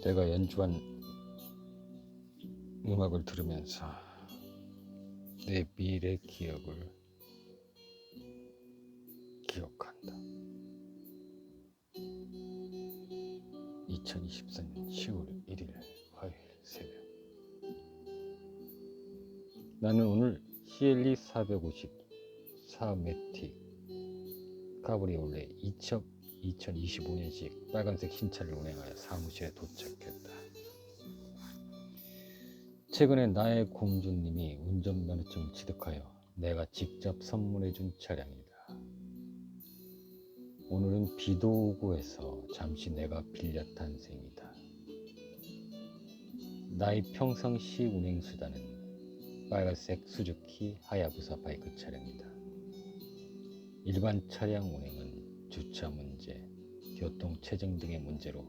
내가 연주한 음악을 들으면서 내 미래 기억을 기억한다. 2024년 10월 1일 화요일 새벽. 나는 오늘 CLE 454 매틱 카브리올레 2025년식 빨간색 신차를 운행하여 사무실에 도착했다. 최근에 나의 공주님이 운전면허증을 취득하여 내가 직접 선물해준 차량이다. 오늘은 비도 오고 해서 잠시 내가 빌려 탄 셈이다. 나의 평상시 운행수단은 빨간색 수즈키 하야부사 바이크 차량이다. 일반 차량 운행은 주차 문제, 교통 체증 등의 문제로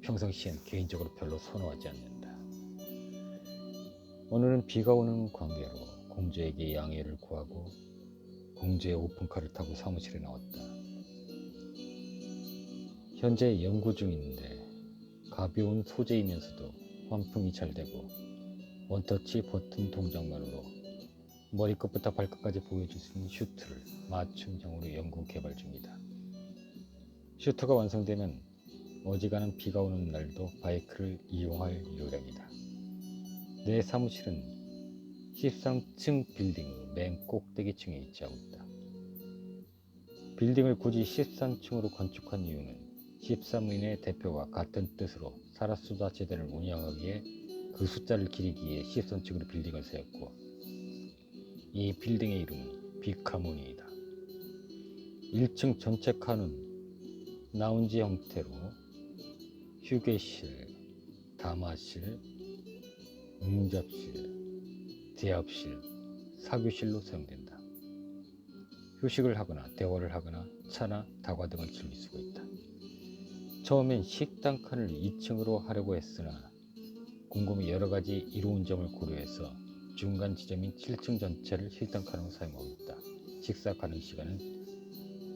평상시엔 개인적으로 별로 선호하지 않는다. 오늘은 비가 오는 관계로 공주에게 양해를 구하고 공주의 오픈카를 타고 사무실에 나왔다. 현재 연구 중인데 가벼운 소재이면서도 환풍이 잘 되고 원터치 버튼 동작만으로 머리끝부터 발끝까지 보여줄 수 있는 슈트를 맞춤형으로 연구 개발 중이다. 슈트가 완성되면 어지간한 비가 오는 날도 바이크를 이용할 요량이다. 내 사무실은 13층 빌딩 맨 꼭대기층에 위치하고 있다. 빌딩을 굳이 13층으로 건축한 이유는 13인의 대표가 같은 뜻으로 사라수다 재단을 운영하기에 그 숫자를 기리기 위해 13층으로 빌딩을 세웠고, 이 빌딩의 이름은 빅하모니이다. 1층 전체 칸은 라운지 형태로 휴게실, 담화실, 응접실, 대합실, 사교실로 사용된다. 휴식을 하거나 대화를 하거나 차나 다과 등을 즐길 수가 있다. 처음엔 식당 칸을 2층으로 하려고 했으나 곰곰이 여러가지 이로운 점을 고려해서 중간 지점인 7층 전체를 식당 칸으로 사용하고 있다. 식사 가능 시간은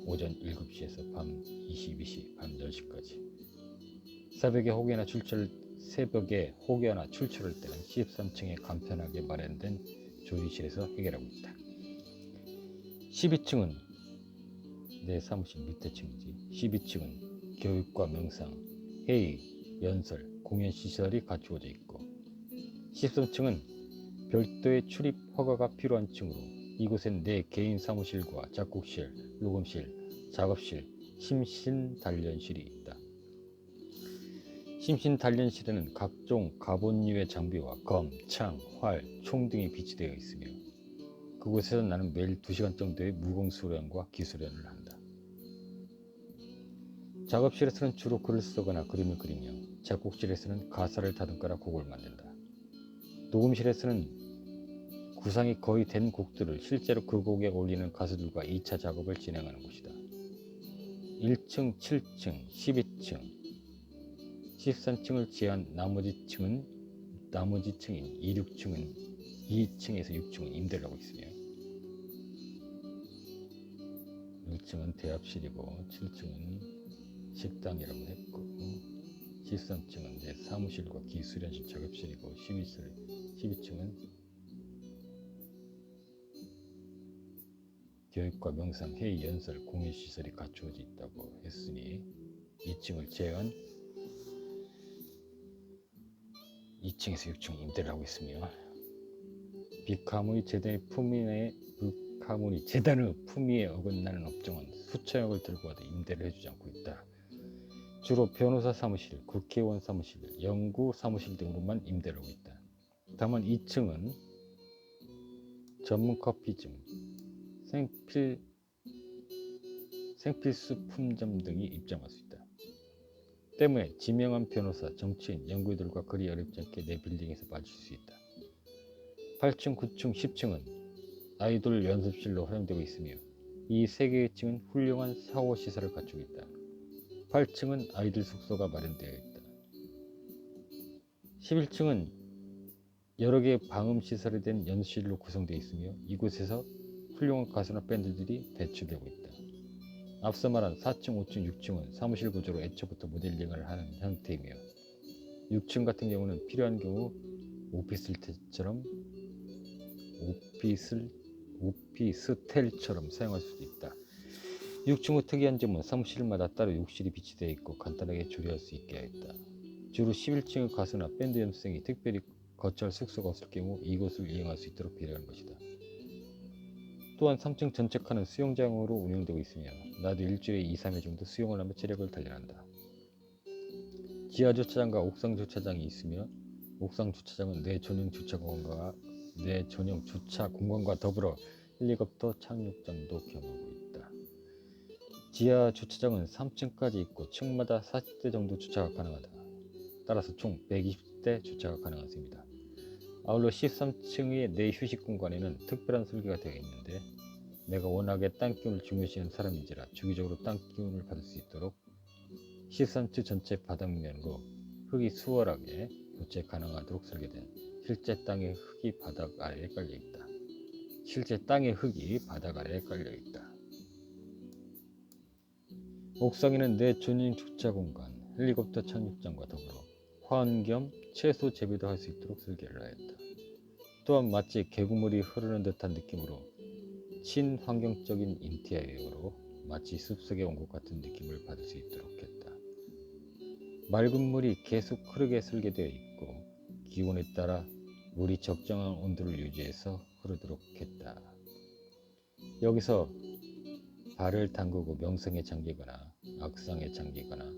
오전 7시에서 밤 22시, 밤 10시까지. 새벽에 혹여나 출출할 때는 13층에 간편하게 마련된 조리실에서 해결하고 있다. 12층은 내 사무실 밑에 층이지. 12층은 교육과 명상, 회의, 연설, 공연 시설이 갖추어져 있고, 13층은 별도의 출입 허가가 필요한 층으로 이곳엔 내 개인 사무실과 작곡실, 녹음실, 작업실, 심신 단련실이 있다. 심신 단련실에는 각종 가본류의 장비와 검, 창, 활, 총 등이 비치되어 있으며 그곳에서 나는 매일 2시간 정도의 무공수련과 기술련을 한다. 작업실에서는 주로 글을 쓰거나 그림을 그리며 작곡실에서는 가사를 다듬거나 곡을 만든다. 녹음실에서는 구상이 거의 된 곡들을 실제로 그 곡에 어울리는 가수들과 2차 작업을 진행하는 곳이다. 1층, 7층, 12층, 13층을 제한 나머지 층인 2층에서 6층은 임대를 하고 있으며 1층은 대합실이고 7층은 식당이라고 했고 13층은 내 사무실과 기술연실 작업실이고 12층은 교육과 명상, 회의, 연설, 공연시설이 갖추어져 있다고 했으니 2층을 제외한 2층에서 6층 임대를 하고 있으며 빅하모니 재단의 품위에 어긋나는 업종은 수천억을 들고 와도 임대를 해주지 않고 있다. 주로 변호사 사무실, 국회의원 사무실, 연구 사무실 등으로만 임대를 하고 있다. 다만 2층은 전문 커피점, 생필수품점 등이 입점할 수 있다. 때문에 지명한 변호사, 정치인, 연구인들과 그리 어렵지 않게 내 빌딩에서 마실 수 있다. 8층, 9층, 10층은 아이돌 연습실로 활용되고 있으며 이 3개의 층은 훌륭한 샤워 시설을 갖추고 있다. 8층은 아이들 숙소가 마련되어 있다. 11층은 여러 개의 방음 시설이 된 연습실로 구성되어 있으며 이곳에서 훌륭한 가수나 밴드들이 배출되고 있다. 앞서 말한 4층, 5층, 6층은 사무실 구조로 애초부터 모델링을 하는 형태이며 6층 같은 경우는 필요한 경우 오피스텔처럼 사용할 수도 있다. 6층의 특이한 점은 사무실마다 따로 욕실이 비치되어 있고 간단하게 조리할 수 있게 하였다. 주로 11층의 가수나 밴드 연습생이 특별히 거처할 숙소가 없을 경우 이곳을 이용할 수 있도록 배려한 것이다. 또한 3층 전체 칸은 수영장으로 운영되고 있으며 나도 일주일에 2-3회 정도 수영을 하며 체력을 단련한다. 지하 주차장과 옥상 주차장이 있으며 옥상 주차장은 내 전용 주차 공간과 더불어 헬리콥터 착륙장도 겸하고 있다. 지하 주차장은 3층까지 있고 층마다 40대 정도 주차가 가능하다. 따라서 총 120대 주차가 가능하습니다. 아울러 13층의 내 휴식 공간에는 특별한 설계가 되어 있는데 내가 워낙에 땀 기운을 중요시하는 사람인지라 주기적으로 땀 기운을 받을 수 있도록 13층 전체 바닥면으로 흙이 수월하게 교체 가능하도록 설계된 실제 땅의 흙이 바닥 아래에 깔려 있다. 옥상에는 내 전용 주차 공간, 헬리콥터 착륙장과 더불어 화원 겸 채소 재배도 할 수 있도록 설계를 하였다. 또한 마치 계곡물이 흐르는 듯한 느낌으로 친환경적인 인테리어로 마치 숲속에 온 것 같은 느낌을 받을 수 있도록 했다. 맑은 물이 계속 흐르게 설계되어 있고 기온에 따라 물이 적정한 온도를 유지해서 흐르도록 했다. 여기서 발을 담그고 명성에 잠기거나 악상에 잠기거나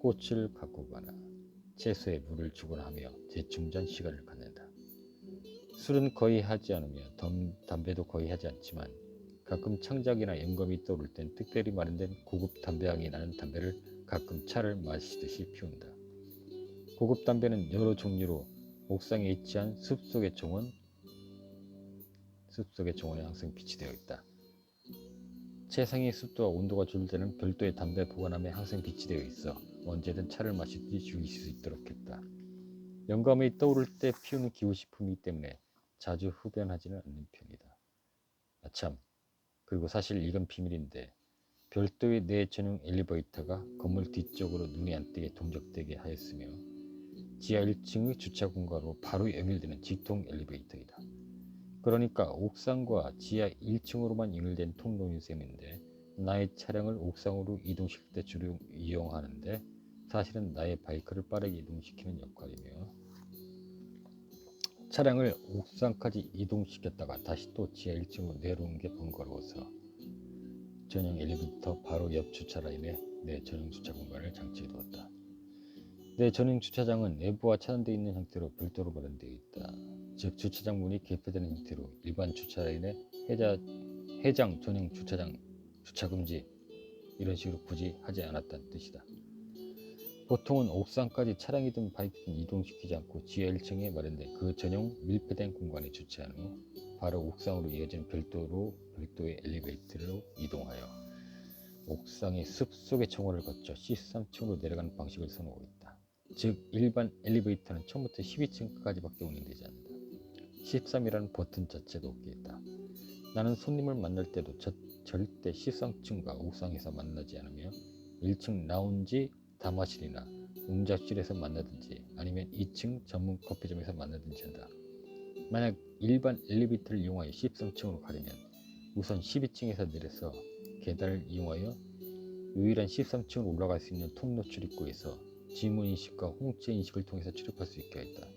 꽃을 가꾸거나 채소에 물을 주거나 하며 재충전 시간을 갖는다. 술은 거의 하지 않으며 담배도 거의 하지 않지만 가끔 창작이나 영감이 떠오를 땐 특별히 마련된 고급 담배향이 나는 담배를 가끔 차를 마시듯이 피운다. 고급 담배는 여러 종류로 옥상에 위치한 숲속의 정원에 항상 비치되어 있다. 최상의 습도와 온도가 조절되는 별도의 담배 보관함에 항상 비치되어 있어 언제든 차를 마시듯이 즐길 수 있도록 했다. 영감이 떠오를 때 피우는 기호식품이기 때문에 자주 흡연하지는 않는 편이다. 아참, 그리고 사실 이건 비밀인데 별도의 내 전용 엘리베이터가 건물 뒤쪽으로 눈에 안 띄게 동작되게 하였으며 지하 1층의 주차 공간으로 바로 연결되는 직통 엘리베이터이다. 그러니까 옥상과 지하 1층으로만 연결된 통로인 셈인데 나의 차량을 옥상으로 이동시킬 때 주로 이용하는데 사실은 나의 바이크를 빠르게 이동시키는 역할이며 차량을 옥상까지 이동시켰다가 다시 또 지하 1층으로 내려오는 게 번거로워서 전용 엘리베이터 바로 옆 주차 라인에 내 전용 주차 공간을 장치해 두었다. 내 전용 주차장은 내부와 차단되어 있는 형태로 별도로 마련되어 있다. 즉 주차장 문이 개폐되는 형태로 일반 주차 라인에 해장 전용 주차장 주차금지 이런 식으로 굳이 하지 않았다는 뜻이다. 보통은 옥상까지 차량이든 바이크든 이동시키지 않고 지하 1층에 마련된 그 전용 밀폐된 공간에 주차한 후 바로 옥상으로 이어지는 별도의 엘리베이터로 이동하여 옥상의 숲속의 정원을 거쳐 13층으로 내려가는 방식을 선호하고 있다. 즉 일반 엘리베이터는 처음부터 12층까지밖에 운행되지 않는다. 13이라는 버튼 자체도 없겠다. 나는 손님을 만날 때도 절대 13층과 옥상에서 만나지 않으며 1층 라운지 담화실이나 응접실에서 만나든지 아니면 2층 전문 커피점에서 만나든지 한다. 만약 일반 엘리베이터를 이용하여 13층으로 가려면 우선 12층에서 내려서 계단을 이용하여 유일한 13층으로 올라갈 수 있는 통로 출입구에서 지문인식과 홍채인식을 통해서 출입할 수 있게 했다.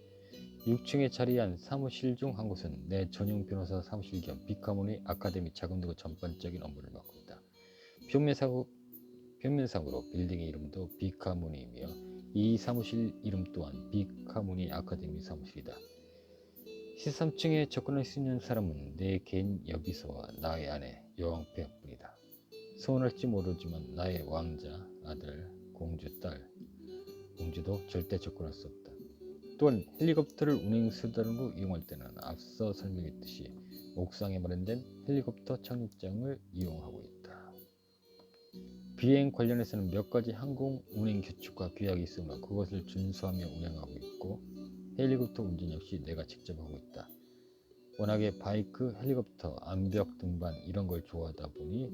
6층에 자리한 사무실 중 한 곳은 내 전용 변호사 사무실 겸 비카모니 아카데미 자금 등의 전반적인 업무를 맡고 있다. 표면상으로 빌딩의 이름도 비카모니이며 이 사무실 이름 또한 비카모니 아카데미 사무실이다. 13층에 접근할 수 있는 사람은 내 개인 여비서와 나의 아내 여왕폐뿐이다. 소원할지 모르지만 나의 왕자, 아들, 공주, 딸, 공주도 절대 접근할 수 없다. 또한 헬리콥터를 운행 수단으로 이용할 때는 앞서 설명했듯이 옥상에 마련된 헬리콥터 착륙장을 이용하고 있다. 비행 관련해서는 몇 가지 항공 운행 규칙과 규약이 있으므로 그것을 준수하며 운행하고 있고 헬리콥터 운전 역시 내가 직접 하고 있다. 워낙에 바이크, 헬리콥터, 암벽 등반 이런 걸 좋아하다 보니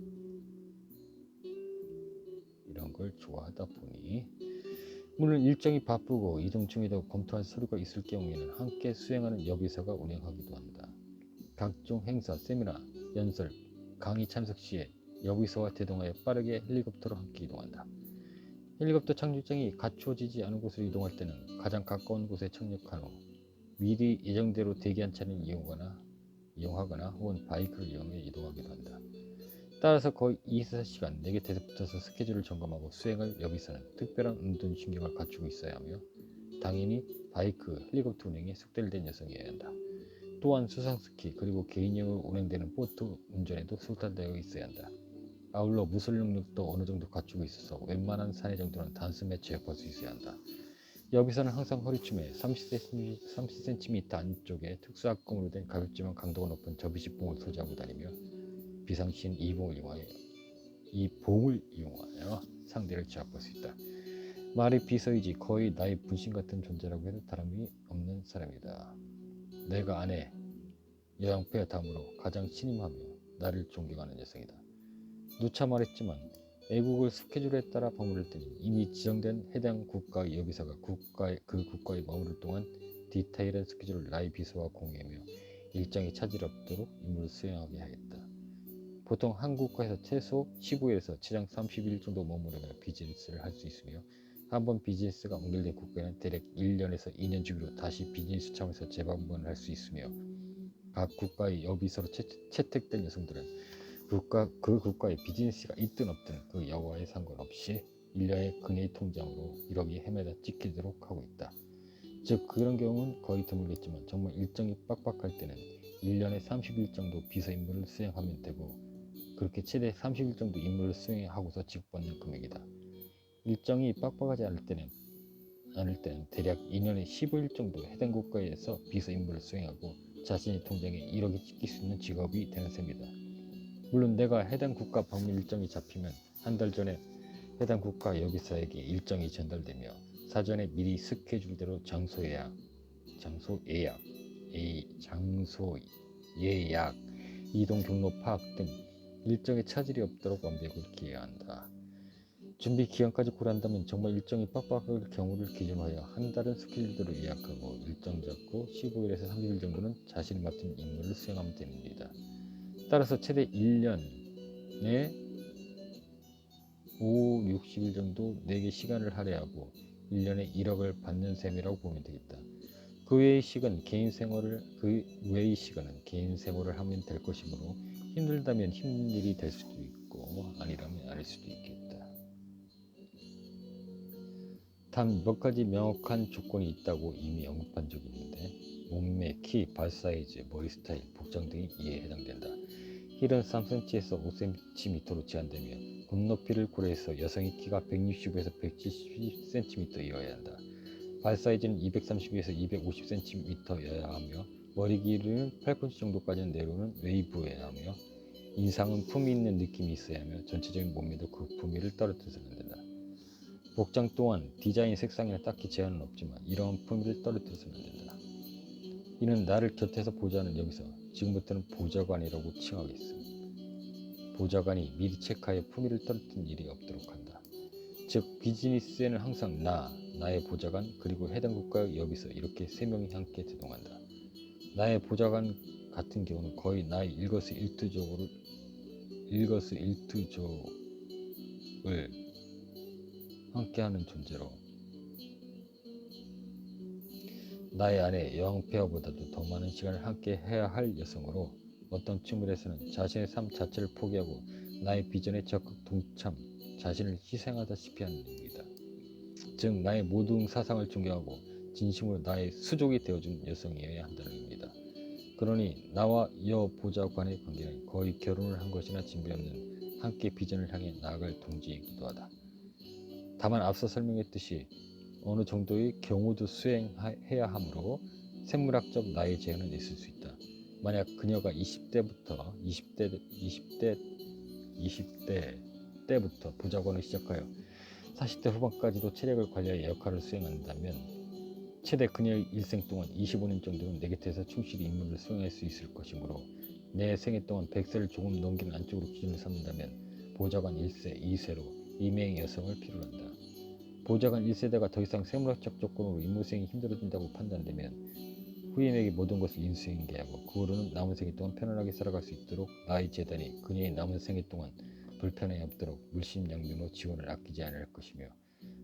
물론 일정이 바쁘고 이동 중에도 검토할 서류가 있을 경우에는 함께 수행하는 여비서가 운행하기도 한다. 각종 행사, 세미나, 연설, 강의 참석 시에 여비서와 대동하여 빠르게 헬리콥터로 함께 이동한다. 헬리콥터 착륙장이 갖추어지지 않은 곳으로 이동할 때는 가장 가까운 곳에 착륙한 후 미리 예정대로 대기한 차를 이용하거나 혹은 바이크를 이용해 이동하기도 한다. 따라서 거의 24시간 내 곁에서 붙어서 스케줄을 점검하고 수행할 여비서는 특별한 운전신경을 갖추고 있어야 하며 당연히 바이크, 헬리콥터 운행에 숙달된 여성이어야 한다. 또한 수상스키 그리고 개인용으로 운행되는 보트 운전에도 숙달되어 있어야 한다. 아울러 무술 능력도 어느 정도 갖추고 있어서 웬만한 사내 정도는 단숨에 제압할 수 있어야 한다. 여기서는 항상 허리춤에 30cm 안쪽에 특수압금으로 된 가볍지만 강도가 높은 접이식봉을 소지하고 다니며 비상시엔 이 봉을 이용하여 상대를 제압할 수 있다. 말이 비서이지 거의 나의 분신 같은 존재라고 해도 다름이 없는 사람이다. 내가 아내 여양패 다음으로 가장 신임하며 나를 존경하는 여성이다. 누차 말했지만 애국을 스케줄에 따라 버무릴 때는 이미 지정된 해당 국가의 여비사가 그 국가에 머무를 동안 디테일한 스케줄을 나의 비서와 공유하며 일정이 차질 없도록 임무를 수행하게 하겠다. 보통 한 국가에서 최소 15일에서 최장 30일 정도 머무르며 비즈니스를 할 수 있으며 한번 비즈니스가 연결된 국가에는 대략 1년에서 2년 주기로 다시 비즈니스 차원에서 재방문을 할 수 있으며 각 국가의 여비서로 채택된 여성들은 그 국가의 비즈니스가 있든 없든 그 여과에 상관없이 1년의 근의 통장으로 1억이 헤매다 찍히도록 하고 있다. 즉 그런 경우는 거의 드물겠지만 정말 일정이 빡빡할 때는 1년에 30일 정도 비서 임무를 수행하면 되고 그렇게 최대 30일 정도 임무를 수행하고서 지급받는 금액이다. 일정이 빡빡하지 않을 때는 대략 2년에 15일 정도 해당 국가에서 비서 임무를 수행하고 자신의 통장에 1억이 찍힐 수 있는 직업이 되는 셈이다. 물론 내가 해당 국가 방문 일정이 잡히면 한 달 전에 해당 국가 여기서에게 일정이 전달되며 사전에 미리 스케줄대로 장소 예약, 이동 경로 파악 등 일정에 차질이 없도록 완벽을 기해야 한다. 준비 기간까지 고려한다면 정말 일정이 빡빡할 경우를 기준으로 하여 한 달은 스케줄대로 예약하고 일정 잡고 15일에서 30일 정도는 자신이 맡은 임무를 수행하면 됩니다. 따라서 최대 1년에 5, 60일 정도 내게 시간을 할애하고 1년에 1억을 받는 셈이라고 보면 되겠다. 그 외의 시간은 개인 생활을 하면 될 것이므로 힘들다면 힘든 일이 될 수도 있고 아니라면 아닐 수도 있겠다. 단 몇 가지 명확한 조건이 있다고 이미 언급한 적이 있는데 몸매, 키, 발 사이즈, 머리 스타일, 복장 등이 이에 해당된다. 힐은 3cm에서 5cm로 제한되며 굽높이를 고려해서 여성의 키가 165에서 170cm여야 한다. 발 사이즈는 230에서 250cm여야 하며 머리 길이는 팔꿈치 정도까지는 내려오는 웨이브여야 하며 인상은 품위 있는 느낌이 있어야 하며 전체적인 몸매도 그 품위를 떨어뜨려서는 안 된다. 복장 또한 디자인 색상에는 딱히 제한은 없지만 이러한 품위를 떨어뜨려서는 안 된다. 이는 나를 곁에서 보좌하는 여기서 지금부터는 보좌관이라고 칭하겠습니다. 보좌관이 미리 체크하여 품위를 떨어뜨린 일이 없도록 한다. 즉 비즈니스에는 항상 나의 보좌관 그리고 해당 국가의 여비서 이렇게 세 명이 함께 대동한다. 나의 보좌관 같은 경우는 거의 나의 일거수일투족을 함께하는 존재로 나의 아내 여왕폐하보다도 더 많은 시간을 함께 해야 할 여성으로 어떤 측면에서는 자신의 삶 자체를 포기하고 나의 비전에 적극 동참, 자신을 희생하다시피 하는 일이다. 즉 나의 모든 사상을 존경하고 진심으로 나의 수족이 되어준 여성이어야 한다는 의미다. 그러니 나와 여 보좌관의 관계는 거의 결혼을 한 것이나 진배없는 함께 비전을 향해 나아갈 동지이기도 하다. 다만 앞서 설명했듯이 어느 정도의 경우도 수행해야 하므로 생물학적 나이 제한은 있을 수 있다. 만약 그녀가 20대 때부터 보좌관을 시작하여 40대 후반까지도 체력을 관리하여 역할을 수행한다면 최대 그녀의 일생 동안 25년 정도는 내 곁에서 충실히 임무를 수행할 수 있을 것이므로 내 생애 동안 100세를 조금 넘기는 안쪽으로 기준을 삼는다면 보좌관 1세, 2세로 2명의 여성을 필요로 한다. 보좌관 1세대가 더 이상 생물학적 조건으로 임무 수행이 힘들어진다고 판단되면 후임에게 모든 것을 인수인계하고 그 후로는 남은 생애 동안 편안하게 살아갈 수 있도록 나의 재단이 그녀의 남은 생애 동안 불편함이 없도록 물심양면으로 지원을 아끼지 않을 것이며,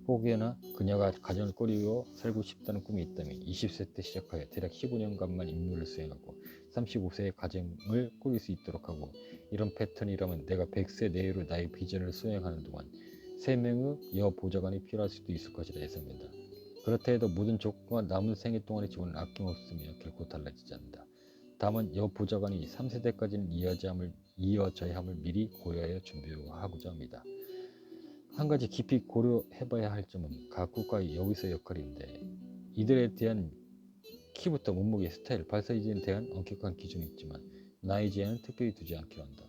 혹여나 그녀가 가정을 꾸리고 살고 싶다는 꿈이 있다면 20세 때 시작하여 대략 15년간만 임무를 수행하고 35세에 가정을 꾸릴 수 있도록 하고, 이런 패턴이라면 내가 100세 내외로 나의 비전을 수행하는 동안 3명의 여보좌관이 필요할 수도 있을 것이라 예상된다. 그렇다 해도 모든 조건과 남은 생애 동안의 지원은 아낌없으며 결코 달라지지 않는다. 다만 여보좌관이 3세대까지는 이어져야 함을 미리 고려하여 준비하고자 합니다. 한 가지 깊이 고려해봐야 할 점은 각 국가의 여기서 역할인데, 이들에 대한 키부터 몸무게, 스타일, 발사 이전에 대한 엄격한 기준이 있지만 나의 제한은 특별히 두지 않기로 한다.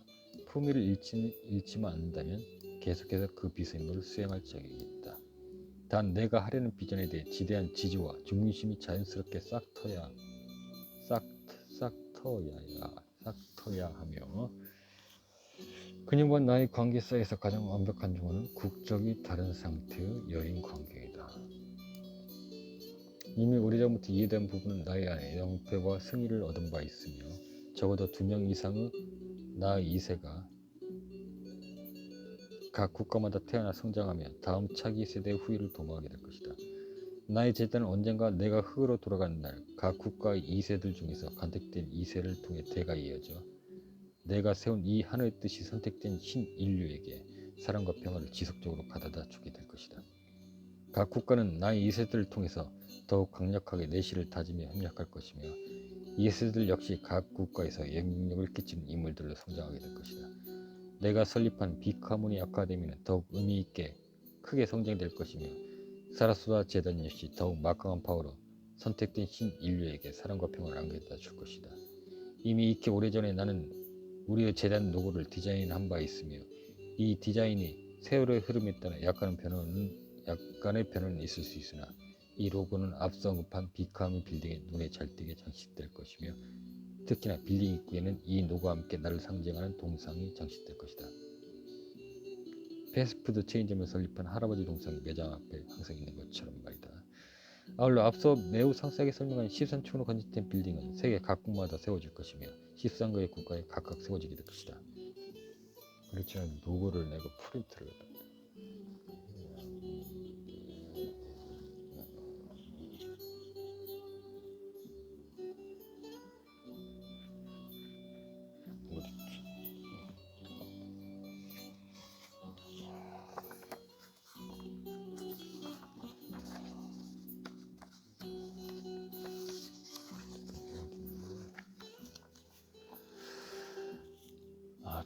품위를 잃지만 않는다면 계속해서 그 비서임무를 수행할 자격이 있다. 단 내가 하려는 비전에 대해 지대한 지지와 중심이 자연스럽게 싹터야 하며, 그녀와 나의 관계사에서 가장 완벽한 조건은 국적이 다른 상태의 여인 관계이다. 이미 오래전부터 이해된 부분은 나의 안에 영패와 승리를 얻은 바 있으며 적어도 2명 이상의 나의 2세가 각 국가마다 태어나 성장하며 다음 차기 세대의 후예를 도모하게 될 것이다. 나의 재단은 언젠가 내가 흙으로 돌아가는 날 각 국가의 2세들 중에서 간택된 2세를 통해 대가 이어져 내가 세운 이 하늘의 뜻이 선택된 신인류에게 사랑과 평화를 지속적으로 가져다 주게 될 것이다. 각 국가는 나의 2세들을 통해서 더욱 강력하게 내실을 다지며 협력할 것이며, 2세들 역시 각 국가에서 영향력을 끼치는 인물들로 성장하게 될 것이다. 내가 설립한 빅하모니 아카데미는 더욱 의미있게 크게 성장될 것이며, 사라스와 재단 역시 더욱 막강한 파워로 선택된 신인류에게 사랑과 평화를 안겨다 줄 것이다. 이미 익히 오래전에 나는 우리의 재단 로고를 디자인한 바 있으며, 이 디자인이 세월의 흐름에 따라 약간의 변화는 있을 수 있으나 이 로고는 앞서 언급한 빅하모니 빌딩의 눈에 잘 띄게 장식될 것이며, 특히나 빌딩 입구에는 이 로고와 함께 나를 상징하는 동상이 장식될 것이다. 패스트푸드 체인점을 설립한 할아버지 동상이 매장 앞에 항상 있는 것처럼 말이다. 아울러 앞서 매우 상세하게 설명한 13층으로 건축된 빌딩은 세계 각국마다 세워질 것이며 13개의 국가에 각각 세워지게 될 것이다. 그렇지만 로고를 내고 프린트를 했다.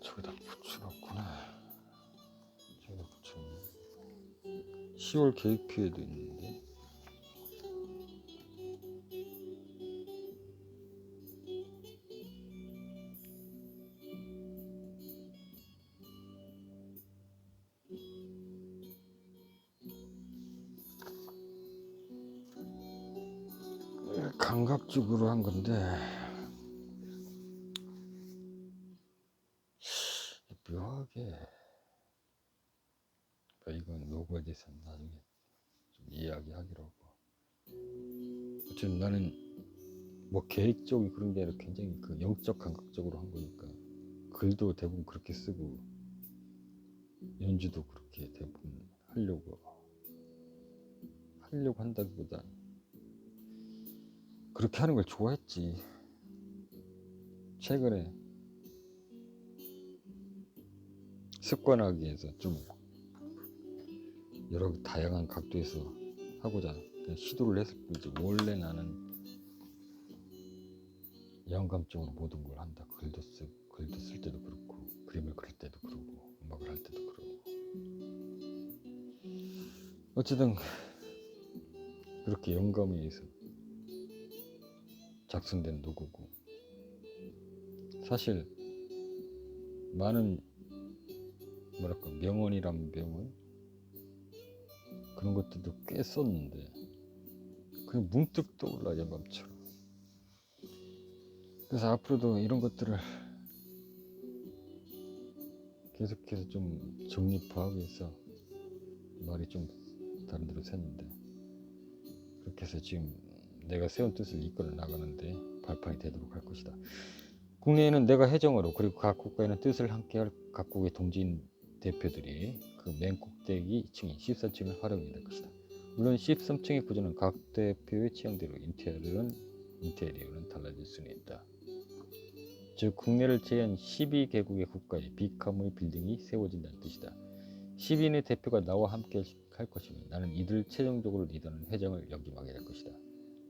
저기다 붙여놨구나. 저기다 붙여놨네. 10월 계획표에도 있는데. 감각적으로 한 건데 묘하게, 이건 로고에 대해서는 나중에 좀 이야기하기로 하고, 어쨌든 나는 뭐 계획적이 그런 게 아니라 굉장히 그 영적 감각적으로 한 거니까, 글도 대부분 그렇게 쓰고 연주도 그렇게 대부분 하려고 한다기보다 그렇게 하는 걸 좋아했지. 최근에 습관하기 위해서 좀 여러 다양한 각도에서 하고자 시도를 했을 뿐이지, 원래 나는 영감적으로 모든 걸 한다. 글도 쓸 때도 그렇고, 그림을 그릴 때도 그러고, 음악을 할 때도 그러고. 어쨌든 그렇게 영감에 의해서 작성된 노고고, 사실 많은 명언이란 명언 그런 것들도 꽤 썼는데 그냥 문득 떠올라, 영감처럼. 그래서 앞으로도 이런 것들을 계속해서 좀 정립하기 위해서 말이 좀 다른 데로 샜는데, 그렇게 해서 지금 내가 세운 뜻을 이끌어 나가는데 발판이 되도록 할 것이다. 국내에는 내가 해정으로, 그리고 각 국가에는 뜻을 함께할 각국의 동지인 대표들이 그 맨 꼭대기 층인 14층을 활용해야 될 것이다. 물론 13층의 구조는 각 대표의 취향대로 인테리어는 달라질 수는 있다. 즉 국내를 제외한 12개국의 국가에 비카무의 빌딩이 세워진다는 뜻이다. 12인의 대표가 나와 함께 할 것이며 나는 이들을 최종적으로 리더하는 회장을 역임하게 될 것이다.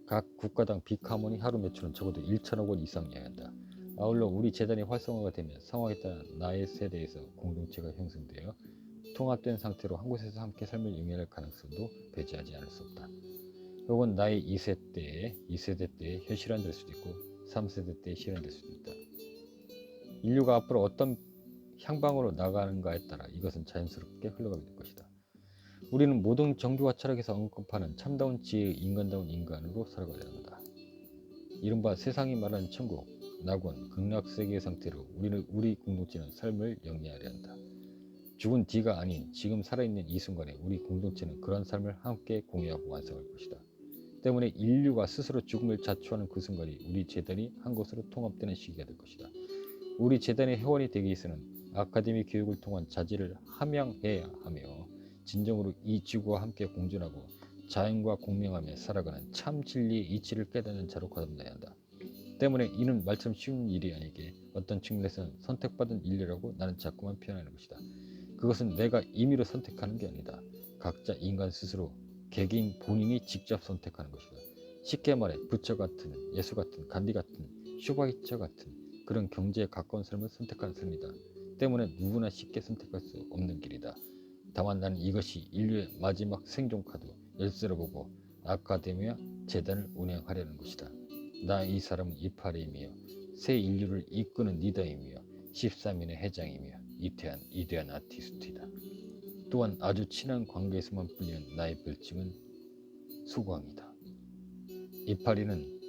각 국가당 비카몬이 하루 매출은 적어도 1천억 원 이상이어야 한다. 아울러 우리 재단이 활성화가 되면 상황에 따라 나의 세대에서 공동체가 형성되어 통합된 상태로 한 곳에서 함께 삶을 영위할 가능성도 배제하지 않을 수 없다. 혹은 나의 2세대 때에 현실화될 수도 있고 3세대 때에 실현될 수도 있다. 인류가 앞으로 어떤 향방으로 나가는가에 따라 이것은 자연스럽게 흘러가게 될 것이다. 우리는 모든 정교와 철학에서 언급하는 참다운 지혜의 인간다운 인간으로 살아가야 한다. 이른바 세상이 말하는 천국, 낙원, 극락세계의 상태로 우리 공동체는 삶을 영위하려 한다. 죽은 뒤가 아닌 지금 살아있는 이 순간에 우리 공동체는 그런 삶을 함께 공유하고 완성할 것이다. 때문에 인류가 스스로 죽음을 자초하는 그 순간이 우리 재단이 한 곳으로 통합되는 시기가 될 것이다. 우리 재단의 회원이 되기 위해서는 아카데미 교육을 통한 자질을 함양해야 하며 진정으로 이 지구와 함께 공존하고 자연과 공명하며 살아가는 참 진리의 이치를 깨닫는 자로 거듭나야 한다. 때문에 이는 말처럼 쉬운 일이 아니게 어떤 측면에서는 선택받은 인류라고 나는 자꾸만 표현하는 것이다. 그것은 내가 임의로 선택하는 게 아니다. 각자 인간 스스로 개개인 본인이 직접 선택하는 것이다. 쉽게 말해 부처 같은, 예수 같은, 간디 같은, 슈바이처 같은 그런 경제에 가까운 삶을 선택하는 삶이다. 때문에 누구나 쉽게 선택할 수 없는 길이다. 다만 나는 이것이 인류의 마지막 생존 카드, 열쇠로 보고 아카데미와 재단을 운영하려는 것이다. 나 이 사람은 이파리이며 새 인류를 이끄는 리더이며 13인의 회장이며 이대한 아티스트이다. 또한 아주 친한 관계에서만 불리는 나의 별칭은 수광이다. 이파리는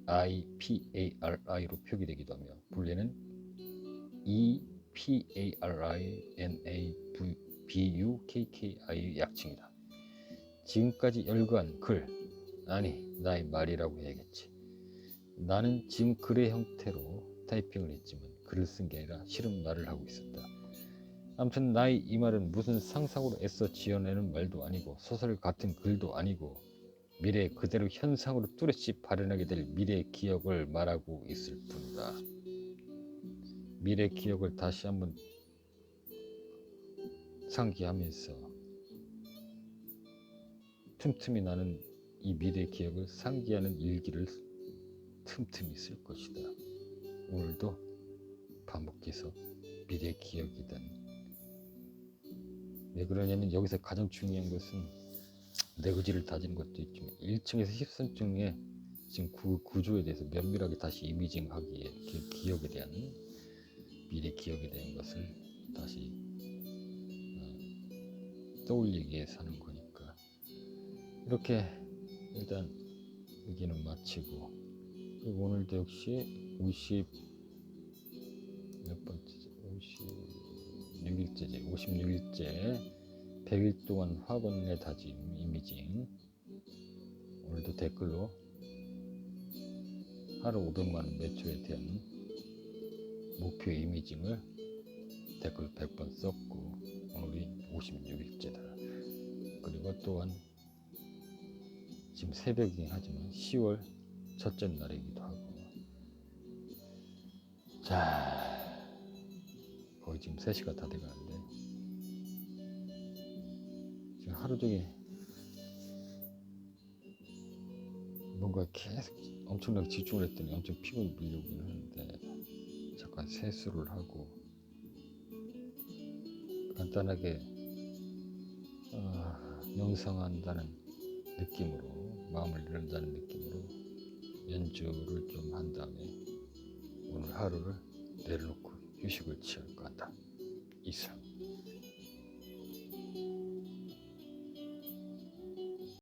IPARI로 표기되기도 하며 분리는 EPARINABUKKI의 약칭이다. 지금까지 열거한 글, 아니 나의 말이라고 해야겠지. 나는 지금 글의 형태로 타이핑을 했지만 글을 쓴 게 아니라 실은 말을 하고 있었다. 아무튼 나의 이 말은 무슨 상상으로 애써 지어내는 말도 아니고 소설 같은 글도 아니고 미래에 그대로 현상으로 뚜렷이 발현하게 될 미래의 기억을 말하고 있을 뿐이다. 미래 기억을 다시 한번 상기하면서 틈틈이 나는 이 미래 기억을 상기하는 일기를 틈틈이 쓸 것이다. 오늘도 반복해서 미래 기억이든. 왜 그러냐면 여기서 가장 중요한 것은 내 의지를 다지는 것도 있지만 1층에서 13층에 지금 그 구조에 대해서 면밀하게 다시 이미징하기에 기억에 대한 미래 기억에 대한 것을 다시 떠올리기 위해서 하는 거니까 이렇게 일단 여기는 마치고 그리고 오늘도 역시 56일째 100일 동안 학원의 다짐 이미징. 오늘도 댓글로 하루 500만원 매출에 대한 목표 이미징을 댓글 100번 썼고 오늘이 56일째다. 그리고 또한 지금 새벽이긴 하지만 10월 첫째 날이기도 하고 자 거의 지금 3시가 다 돼가는데 지금 하루 종일 뭔가 계속 엄청나게 집중을 했더니 엄청 피곤이 밀려오긴 하는데 잠깐 세수를 하고 간단하게 명상한다는 느낌으로 마음을 이런다는 느낌으로 연주를 좀 한 다음에 오늘 하루를 내려놓고 휴식을 취할까 한다. 이상.